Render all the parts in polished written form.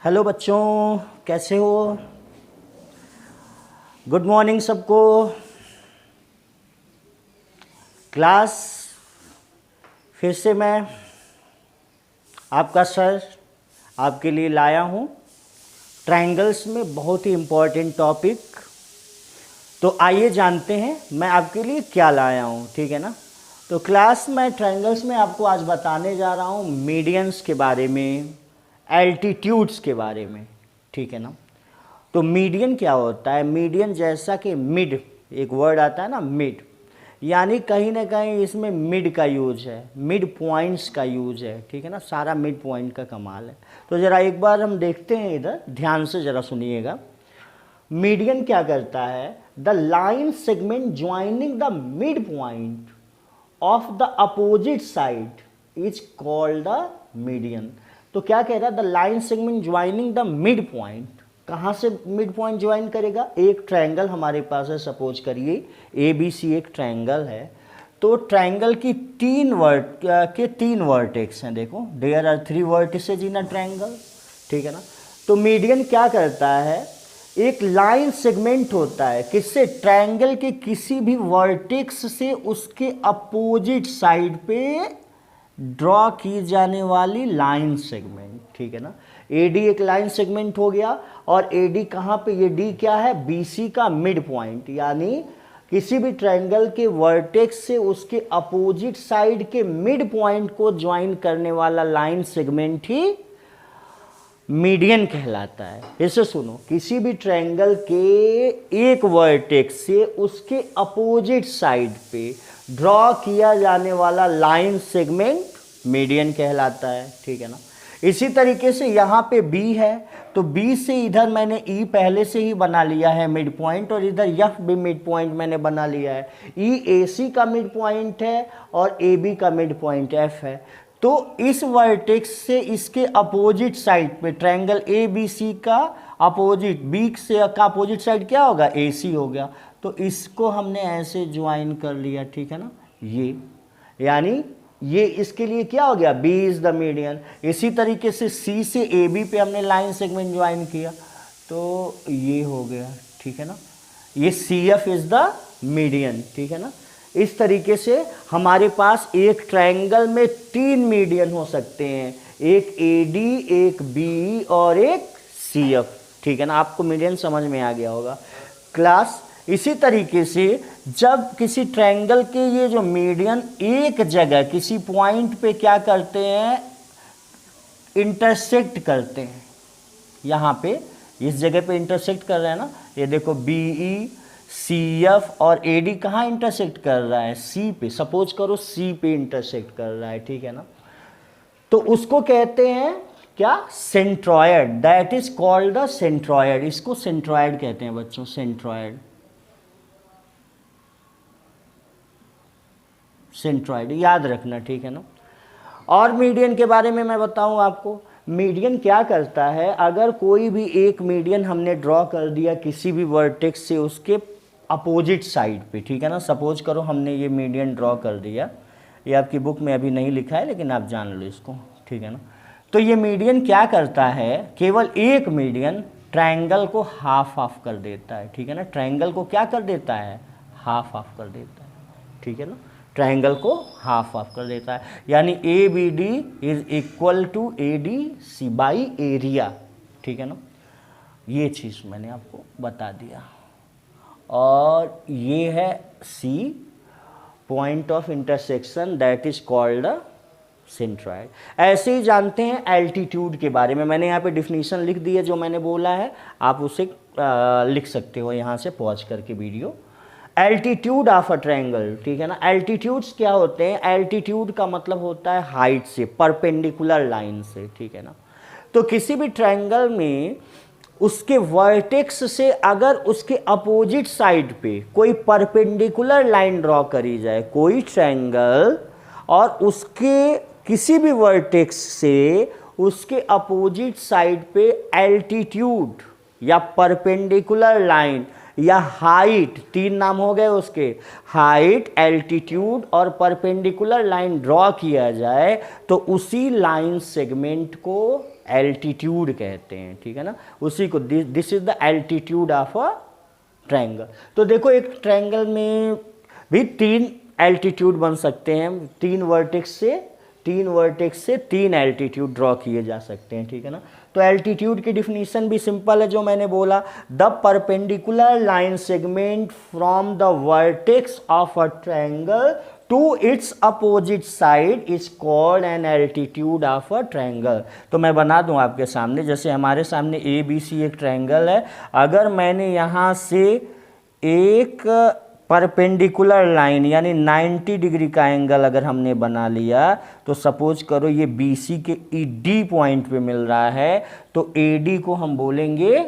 Hello बच्चों, कैसे हो? गुड मॉर्निंग सबको। क्लास फिर से मैं आपका सर आपके लिए लाया हूँ ट्रायंगल्स में बहुत ही इम्पोर्टेंट टॉपिक। तो आइए जानते हैं मैं आपके लिए क्या लाया हूँ, ठीक है ना। तो क्लास में ट्रायंगल्स में आपको आज बताने जा रहा हूँ मीडियंस के बारे में, एल्टीट्यूड्स के बारे में, ठीक है ना। तो मीडियन क्या होता है? मीडियन जैसा कि मिड एक वर्ड आता है ना, मिड, यानी कहीं ना कहीं इसमें मिड का यूज है, मिड पॉइंट्स का यूज है, ठीक है ना। सारा मिड पॉइंट का कमाल है। तो ज़रा एक बार हम देखते हैं, इधर ध्यान से ज़रा सुनिएगा। मीडियन क्या करता है? The line segment joining the mid point of the opposite side is called the median. तो क्या कह रहा है? The line segment joining the mid point. कहाँ से मिड पॉइंट ज्वाइन करेगा? एक ट्रायंगल हमारे पास है, सपोज करिए ए बी सी एक ट्रायंगल है। तो ट्रायंगल की तीन वर्टेक्स हैं। देखो, there are 3 vertices in a triangle, ठीक है ना। तो मीडियन क्या करता है? एक लाइन सेगमेंट होता है किससे? ट्रायंगल के किसी भी वर्टेक्स से उसके अपोजिट साइड पे ड्रॉ की जाने वाली लाइन सेगमेंट, ठीक है ना। AD एक लाइन सेगमेंट हो गया, और AD कहाँ पे? ये D क्या है? BC का मिड पॉइंट, यानी किसी भी ट्रायंगल के वर्टेक्स से उसके अपोजिट साइड के मिड पॉइंट को ज्वाइन करने वाला लाइन सेगमेंट ही मीडियन कहलाता है। इसे सुनो, किसी भी ट्रायंगल के एक वर्टेक्स से उसके अपोजिट साइड पे ड्रॉ किया जाने वाला लाइन सेगमेंट मीडियन कहलाता है, ठीक है ना। इसी तरीके से यहाँ पे B है, तो B से इधर मैंने E पहले से ही बना लिया है मिड पॉइंट, और इधर F भी मिड पॉइंट मैंने बना लिया है। E AC का मिड पॉइंट है और AB का मिड पॉइंट F है। तो इस वर्टेक्स से इसके अपोजिट साइड पे ट्रायंगल ABC का अपोजिट, B से का अपोजिट साइड क्या होगा? AC हो गया। तो इसको हमने ऐसे ज्वाइन कर लिया, ठीक है ना। ये यानी ये इसके लिए क्या हो गया? B is the median. इसी तरीके से C से AB पे हमने लाइन सेगमेंट ज्वाइन किया, तो ये हो गया, ठीक है ना। ये CF इज द मीडियन, ठीक है ना। इस तरीके से हमारे पास एक ट्रायंगल में 3 मीडियन हो सकते हैं, एक AD, एक B और एक CF, ठीक है ना। आपको मीडियन समझ में आ गया होगा क्लास। इसी तरीके से जब किसी ट्रायंगल के ये जो मीडियन एक जगह किसी पॉइंट पे क्या करते हैं? इंटरसेक्ट करते हैं। यहाँ पे इस जगह पे इंटरसेक्ट कर रहे हैं ना, ये देखो BE, CF और AD कहाँ इंटरसेक्ट कर रहा है? C पे। सपोज करो C पे इंटरसेक्ट कर रहा है, ठीक है ना। तो उसको कहते हैं क्या? Centroid. That is called the centroid. इसको सेंट्रॉयड कहते हैं बच्चों, सेंट्रॉयड, सेंट्रॉयड याद रखना, ठीक है ना। और मीडियन के बारे में मैं बताऊं आपको। मीडियन क्या करता है? अगर कोई भी एक मीडियन हमने ड्रॉ कर दिया किसी भी वर्टेक्स से उसके अपोजिट साइड पे, ठीक है ना। सपोज करो हमने ये मीडियन ड्रॉ कर दिया, ये आपकी बुक में अभी नहीं लिखा है लेकिन आप जान लो इसको, ठीक है ना। तो ये मीडियन क्या करता है? केवल एक मीडियन ट्रायंगल को हाफ ऑफ कर देता है, ठीक है ना। ट्रायंगल को क्या कर देता है? हाफ ऑफ कर देता है, ठीक है ना। ट्रायंगल को हाफ ऑफ कर देता है, यानी ABD is equal to ADC by area, ठीक है ना। ये चीज़ मैंने आपको बता दिया। और ये है C, point of intersection, that is called the centroid. ऐसे ही जानते हैं एल्टीट्यूड के बारे में। मैंने यहाँ पे डिफिनीशन लिख दी है, जो मैंने बोला है आप उसे लिख सकते हो यहाँ से पॉज करके video. Altitude of a triangle, ठीक है ना। एल्टीट्यूड्स क्या होते हैं? एल्टीट्यूड का मतलब होता है हाइट से, परपेंडिकुलर लाइन से, ठीक है ना। तो किसी भी ट्रायंगल में उसके वर्टेक्स से अगर उसके अपोजिट साइड पे कोई परपेंडिकुलर लाइन ड्रॉ करी जाए, कोई ट्रायंगल, और उसके किसी भी वर्टेक्स से उसके अपोजिट साइड पे एल्टीट्यूड या परपेंडिकुलर लाइन या हाइट, 3 नाम हो गए उसके, हाइट, एल्टीट्यूड और परपेंडिकुलर लाइन ड्रॉ किया जाए, तो उसी लाइन सेगमेंट को एल्टीट्यूड कहते हैं, ठीक है ना, उसी को this is the altitude of a triangle. तो देखो एक ट्रायंगल में भी 3 एल्टीट्यूड बन सकते हैं, 3 वर्टेक्स से 3 एल्टीट्यूड ड्रॉ किए जा सकते हैं, ठीक है ना। तो एल्टीट्यूड की डिफिनीशन भी सिंपल है, जो मैंने बोला, the perpendicular line segment from the vertex of a triangle to its opposite side is called an altitude of a triangle. तो मैं बना दूं आपके सामने, जैसे हमारे सामने ABC एक ट्रायंगल है, अगर मैंने यहाँ से एक परपेंडिकुलर लाइन यानी 90 डिग्री का एंगल अगर हमने बना लिया, तो सपोज करो ये BC के ED पॉइंट पे मिल रहा है, तो AD को हम बोलेंगे,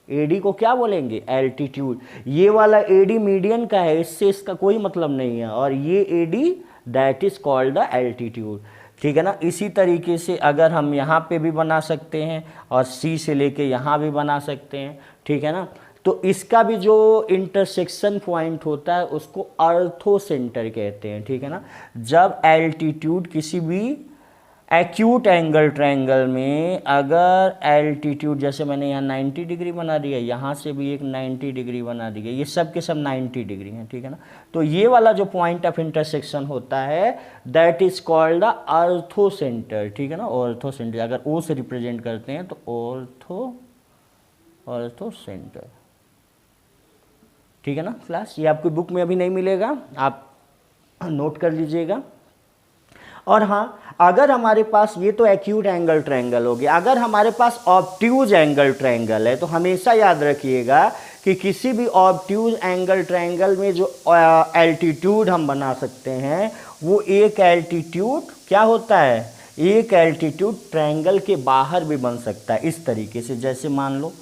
AD को क्या बोलेंगे, एल्टीट्यूड। ये वाला AD मीडियन का है, इससे इसका कोई मतलब नहीं है, और ये AD that is called the altitude, ठीक है ना। इसी तरीके से अगर हम यहाँ पे भी बना सकते हैं और C से लेके यहाँ भी बना सकते हैं, ठीक है ना। तो इसका भी जो इंटरसेक्शन पॉइंट होता है उसको अर्थोसेंटर कहते हैं, ठीक है ना। जब एल्टीट्यूड किसी भी एक्यूट एंगल ट्रायंगल में अगर एल्टीट्यूड, जैसे मैंने यहाँ 90 डिग्री बना दिया, यहाँ से भी एक 90 डिग्री बना दी गई, ये सब के सब 90 डिग्री हैं, ठीक है ना। तो ये वाला जो पॉइंट ऑफ इंटरसेक्शन होता है दैट इज कॉल्ड द अर्थोसेंटर, ठीक है ना। ऑर्थोसेंटर अगर O से रिप्रेजेंट करते हैं तो अर्थोसेंटर, ठीक है ना क्लास। ये आपकी बुक में अभी नहीं मिलेगा, आप नोट कर लीजिएगा। और हाँ, अगर हमारे पास, ये तो एक्यूट एंगल ट्रायंगल हो गया, अगर हमारे पास ऑब्ट्यूज एंगल ट्रायंगल है, तो हमेशा याद रखिएगा कि किसी भी ऑब्ट्यूज एंगल ट्रायंगल में जो एल्टीट्यूड हम बना सकते हैं, वो एक एल्टीट्यूड क्या होता है, एक एल्टीट्यूड ट्रायंगल के बाहर भी बन सकता है। इस तरीके से, जैसे मान लो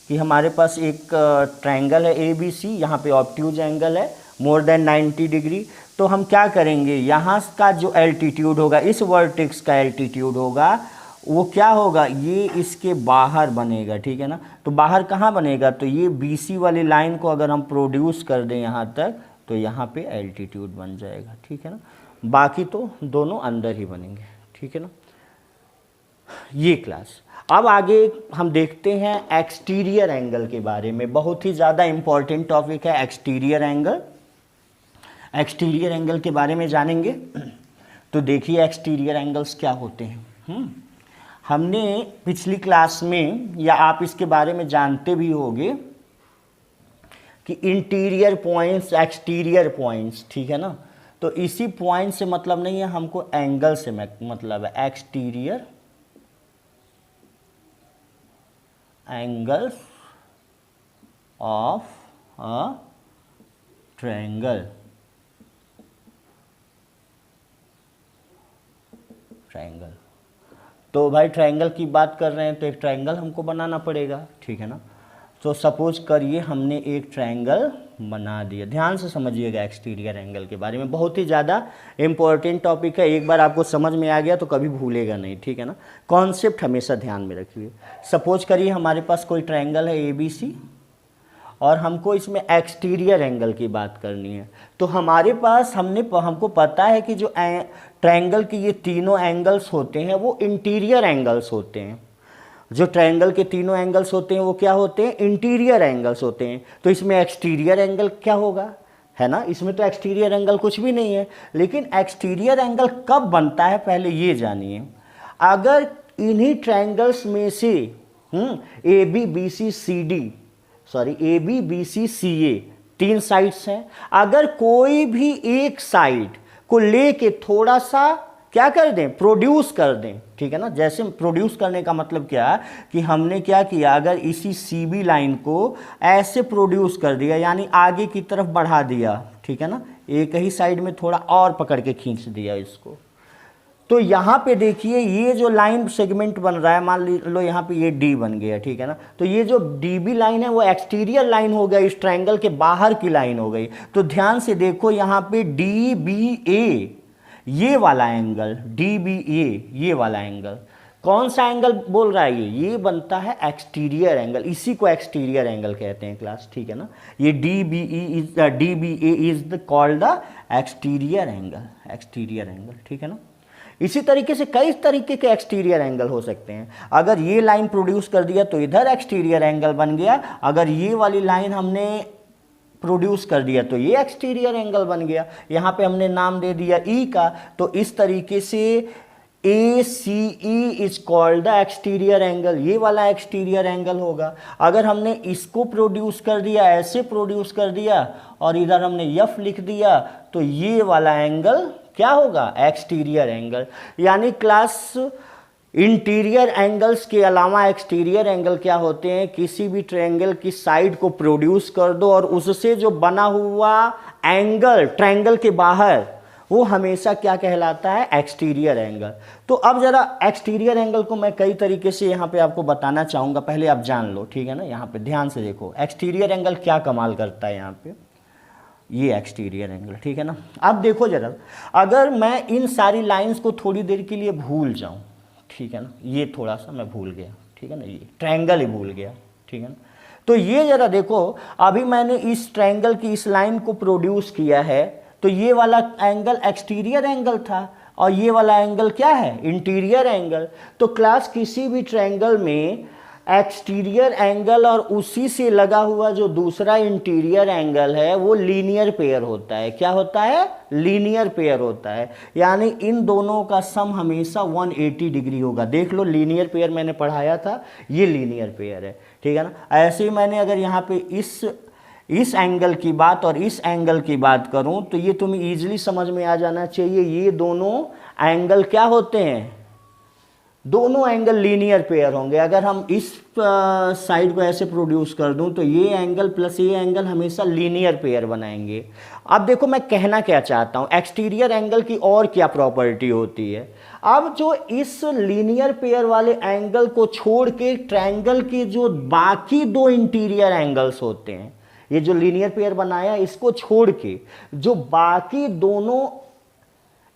कि हमारे पास एक ट्रायंगल है ABC, यहाँ पे ऑब्ट्यूज एंगल है मोर देन 90 डिग्री, तो हम क्या करेंगे, यहाँ का जो एल्टीट्यूड होगा, इस वर्टेक्स का एल्टीट्यूड होगा, वो क्या होगा, ये इसके बाहर बनेगा, ठीक है ना। तो बाहर कहाँ बनेगा, तो ये BC वाली लाइन को अगर हम प्रोड्यूस कर दें यहाँ तक, तो यहाँ पे एल्टीट्यूड बन जाएगा, ठीक है ना। बाकी तो दोनों अंदर ही बनेंगे, ठीक है ना। ये क्लास। अब आगे हम देखते हैं एक्सटीरियर एंगल के बारे में, बहुत ही ज़्यादा इम्पॉर्टेंट टॉपिक है एक्सटीरियर एंगल। एक्सटीरियर एंगल के बारे में जानेंगे, तो देखिए एक्सटीरियर एंगल्स क्या होते हैं। हमने पिछली क्लास में, या आप इसके बारे में जानते भी होंगे कि इंटीरियर पॉइंट्स, एक्सटीरियर पॉइंट्स, ठीक है ना। तो इसी पॉइंट से मतलब नहीं है, हमको एंगल से मतलब है। Exterior angles of a triangle, triangle. तो भाई ट्रायंगल की बात कर रहे हैं, तो एक ट्रायंगल हमको बनाना पड़ेगा, ठीक है ना। तो सपोज करिए हमने एक ट्रायंगल बना दिया। ध्यान से समझिएगा एक्सटीरियर एंगल के बारे में, बहुत ही ज़्यादा इम्पोर्टेंट टॉपिक है। एक बार आपको समझ में आ गया तो कभी भूलेगा नहीं, ठीक है ना। कॉन्सेप्ट हमेशा ध्यान में रखिए। सपोज करिए हमारे पास कोई ट्रायंगल है ABC, और हमको इसमें एक्सटीरियर एंगल की बात करनी है। तो हमारे पास हमको पता है कि जो ट्रायंगल के ये तीनों एंगल्स होते हैं वो इंटीरियर एंगल्स होते हैं। जो ट्रायंगल के तीनों एंगल्स होते हैं वो क्या होते हैं, इंटीरियर एंगल्स होते हैं। तो इसमें एक्सटीरियर एंगल क्या होगा, है ना। इसमें तो एक्सटीरियर एंगल कुछ भी नहीं है, लेकिन एक्सटीरियर एंगल कब बनता है पहले ये जानिए। अगर इन्हीं ट्रायंगल्स में से AB BC CA 3 साइड्स हैं, अगर कोई भी एक साइड को लेके थोड़ा सा क्या कर दें, प्रोड्यूस कर दें, ठीक है ना। जैसे प्रोड्यूस करने का मतलब क्या, कि हमने क्या किया, अगर इसी CB लाइन को ऐसे प्रोड्यूस कर दिया, यानी आगे की तरफ बढ़ा दिया, ठीक है ना, एक ही साइड में थोड़ा और पकड़ के खींच दिया इसको, तो यहाँ पे देखिए ये जो लाइन सेगमेंट बन रहा है, मान लो यहाँ पे ये D बन गया, ठीक है ना। तो ये जो DB लाइन है वो एक्सटीरियर लाइन हो गया, इस ट्रायंगल के बाहर की लाइन हो गई। तो ध्यान से देखो यहाँ पे DBA, ये वाला एंगल DBA, ये वाला एंगल कौन सा एंगल बोल रहा है, ये बनता है एक्सटीरियर एंगल। इसी को एक्सटीरियर एंगल कहते हैं क्लास, ठीक है ना। ये DBA is called the exterior angle, exterior angle, ठीक है ना। इसी तरीके से कई तरीके के एक्सटीरियर एंगल हो सकते हैं। अगर ये लाइन प्रोड्यूस कर दिया तो इधर एक्सटीरियर एंगल बन गया, अगर ये वाली लाइन हमने प्रोड्यूस कर दिया तो ये एक्सटीरियर एंगल बन गया। यहाँ पे हमने नाम दे दिया ई का, तो इस तरीके से ACE is called the exterior angle, ये वाला एक्सटीरियर एंगल होगा। अगर हमने इसको प्रोड्यूस कर दिया, ऐसे प्रोड्यूस कर दिया और इधर हमने F लिख दिया, तो ये वाला एंगल क्या होगा, एक्सटीरियर एंगल। यानी क्लास इंटीरियर एंगल्स के अलावा एक्सटीरियर एंगल क्या होते हैं, किसी भी ट्रायंगल की साइड को प्रोड्यूस कर दो और उससे जो बना हुआ एंगल ट्रायंगल के बाहर, वो हमेशा क्या कहलाता है, एक्सटीरियर एंगल। तो अब जरा एक्सटीरियर एंगल को मैं कई तरीके से यहाँ पे आपको बताना चाहूँगा, पहले आप जान लो, ठीक है ना। यहाँ पे ध्यान से देखो एक्सटीरियर एंगल क्या कमाल करता है। यहाँ पे ये एक्सटीरियर एंगल, ठीक है ना। अब देखो जरा, अगर मैं इन सारी लाइंस को थोड़ी देर के लिए भूल जाऊँ, ठीक है ना, ये थोड़ा सा मैं भूल गया, ठीक है ना, ये ट्रायंगल ही भूल गया, ठीक है ना। तो ये जरा देखो, अभी मैंने इस ट्रायंगल की इस लाइन को प्रोड्यूस किया है, तो ये वाला एंगल एक्सटीरियर एंगल था और ये वाला एंगल क्या है, इंटीरियर एंगल। तो क्लास किसी भी ट्रायंगल में एक्सटीरियर एंगल और उसी से लगा हुआ जो दूसरा इंटीरियर एंगल है वो लीनियर पेयर होता है। क्या होता है, लीनियर पेयर होता है। यानी इन दोनों का सम हमेशा 180 डिग्री होगा। देख लो, लीनियर पेयर मैंने पढ़ाया था, ये लीनियर पेयर है, ठीक है ना। ऐसे ही मैंने अगर यहाँ पे इस एंगल की बात और इस एंगल की बात करूं तो ये तुम्हें ईजिली समझ में आ जाना चाहिए, ये दोनों एंगल क्या होते हैं, दोनों एंगल लीनियर पेयर होंगे। अगर हम इस साइड को ऐसे प्रोड्यूस कर दूं तो ये एंगल प्लस ये एंगल हमेशा लीनियर पेयर बनाएंगे। अब देखो मैं कहना क्या चाहता हूं, एक्सटीरियर एंगल की और क्या प्रॉपर्टी होती है। अब जो इस लीनियर पेयर वाले एंगल को छोड़ के ट्रायंगल के जो बाकी दो इंटीरियर एंगल्स होते हैं, ये जो लीनियर पेयर बनाया इसको छोड़ के जो बाकी दोनों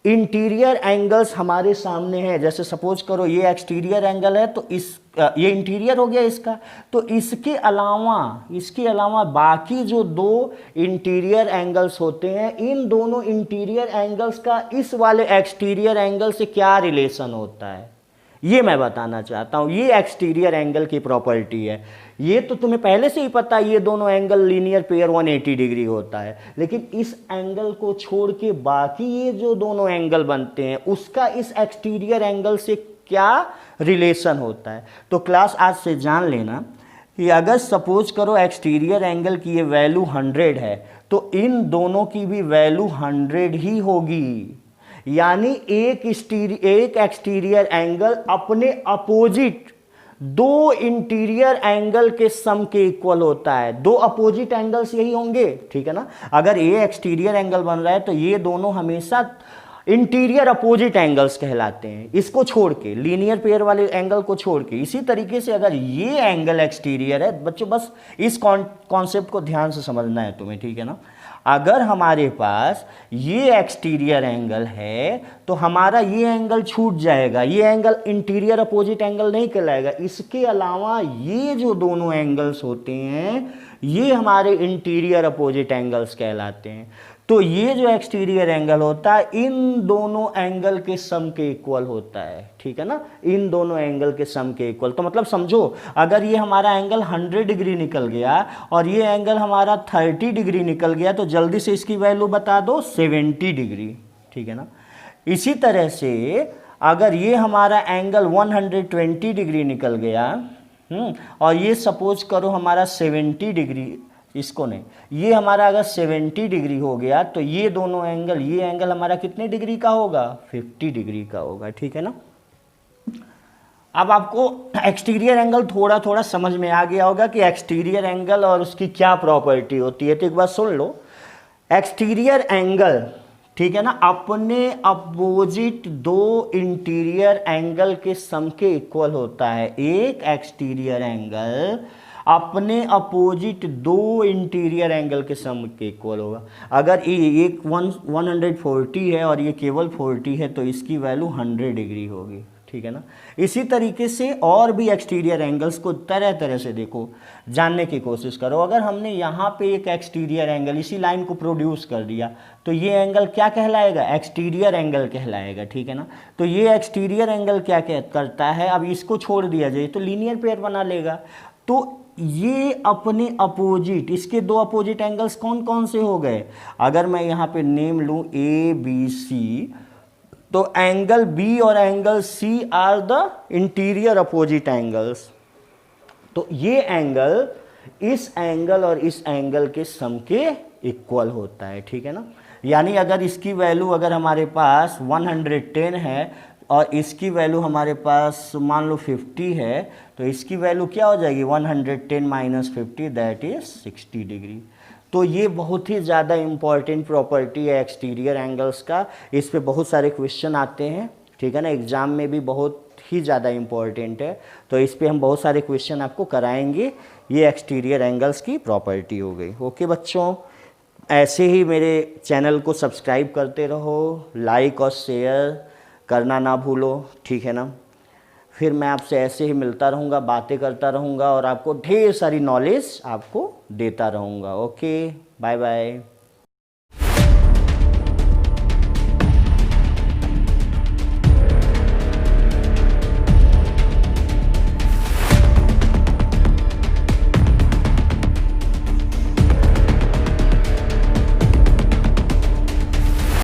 इंटीरियर एंगल्स हमारे सामने हैं, जैसे सपोज करो ये एक्सटीरियर एंगल है तो ये इंटीरियर हो गया इसका, तो इसके अलावा बाकी जो दो इंटीरियर एंगल्स होते हैं, इन दोनों इंटीरियर एंगल्स का इस वाले एक्सटीरियर एंगल से क्या रिलेशन होता है, ये मैं बताना चाहता हूं। ये एक्सटीरियर एंगल की प्रॉपर्टी है। ये तो तुम्हें पहले से ही पता है, ये दोनों एंगल लीनियर पेयर 180 डिग्री होता है, लेकिन इस एंगल को छोड़ के बाकी ये जो दोनों एंगल बनते हैं उसका इस एक्सटीरियर एंगल से क्या रिलेशन होता है। तो क्लास आज से जान लेना कि अगर सपोज करो एक्सटीरियर एंगल की ये वैल्यू 100 है तो इन दोनों की भी वैल्यू 100 ही होगी। यानी एक एक्सटीरियर एंगल अपने अपोजिट दो इंटीरियर एंगल के सम के इक्वल होता है। दो अपोजिट एंगल्स यही होंगे, ठीक है ना। अगर ये एक्सटीरियर एंगल बन रहा है तो ये दोनों हमेशा इंटीरियर अपोजिट एंगल्स कहलाते हैं, इसको छोड़ के, लीनियर पेयर वाले एंगल को छोड़ के। इसी तरीके से अगर ये एंगल एक्सटीरियर है, बच्चों बस इस कॉन्सेप्ट को ध्यान से समझना है तुम्हें, ठीक है ना। अगर हमारे पास ये एक्सटीरियर एंगल है तो हमारा ये एंगल छूट जाएगा, ये एंगल इंटीरियर अपोजिट एंगल नहीं कहलाएगा। इसके अलावा ये जो दोनों एंगल्स होते हैं ये हमारे इंटीरियर अपोजिट एंगल्स कहलाते हैं। तो ये जो एक्सटीरियर एंगल होता है इन दोनों एंगल के सम के इक्वल होता है, ठीक है ना, इन दोनों एंगल के सम के इक्वल। तो मतलब समझो, अगर ये हमारा एंगल 100 डिग्री निकल गया और ये एंगल हमारा 30 डिग्री निकल गया तो जल्दी से इसकी वैल्यू बता दो, 70 डिग्री, ठीक है ना। इसी तरह से अगर ये हमारा एंगल 120 डिग्री निकल गया और ये सपोज करो हमारा 70 डिग्री, इसको नहीं, ये हमारा अगर 70 डिग्री हो गया तो ये दोनों एंगल, ये एंगल हमारा कितने डिग्री का होगा, 50 डिग्री का होगा, ठीक है ना। अब आपको एक्सटीरियर एंगल थोड़ा थोड़ा समझ में आ गया होगा कि एक्सटीरियर एंगल और उसकी क्या प्रॉपर्टी होती है। तो एक बार सुन लो, एक्सटीरियर एंगल, ठीक है ना, अपने अपोजिट दो इंटीरियर एंगल के सम के इक्वल होता है। एक एक्सटीरियर एंगल अपने अपोजिट दो इंटीरियर एंगल के सम के इक्वल होगा। अगर एक 140 है और ये केवल 40 है तो इसकी वैल्यू 100 डिग्री होगी, ठीक है ना। इसी तरीके से और भी एक्सटीरियर एंगल्स को तरह तरह से देखो, जानने की कोशिश करो। अगर हमने यहाँ पे एक एक्सटीरियर एंगल इसी लाइन को प्रोड्यूस कर दिया तो ये एंगल क्या कहलाएगा, एक्सटीरियर एंगल कहलाएगा, ठीक है ना। तो ये एक्सटीरियर एंगल क्या करता है, अब इसको छोड़ दिया जाए तो लीनियर पेयर बना लेगा। तो ये अपने अपोजिट, इसके दो अपोजिट एंगल्स कौन कौन से हो गए, अगर मैं यहाँ पे नेम लूँ ए बी सी, तो एंगल बी और angle C are the interior opposite angles. तो ये एंगल इस एंगल और इस एंगल के सम के इक्वल होता है, ठीक है ना। यानी अगर इसकी वैल्यू अगर हमारे पास 110 है और इसकी वैल्यू हमारे पास मान लो 50 है, तो इसकी वैल्यू क्या हो जाएगी 110 माइनस 50, दैट इज 60 डिग्री। तो ये बहुत ही ज़्यादा इम्पॉर्टेंट प्रॉपर्टी है एक्सटीरियर एंगल्स का, इस पे बहुत सारे क्वेश्चन आते हैं, ठीक है ना, एग्ज़ाम में भी बहुत ही ज़्यादा इम्पॉर्टेंट है। तो इस पे हम बहुत सारे क्वेश्चन आपको कराएंगे। ये एक्सटीरियर एंगल्स की प्रॉपर्टी हो गई। ओके बच्चों, ऐसे ही मेरे चैनल को सब्सक्राइब करते रहो, लाइक और शेयर करना ना भूलो, ठीक है ना। फिर मैं आपसे ऐसे ही मिलता रहूँगा, बातें करता रहूँगा और आपको ढेर सारी नॉलेज आपको देता रहूँगा। Okay, bye bye.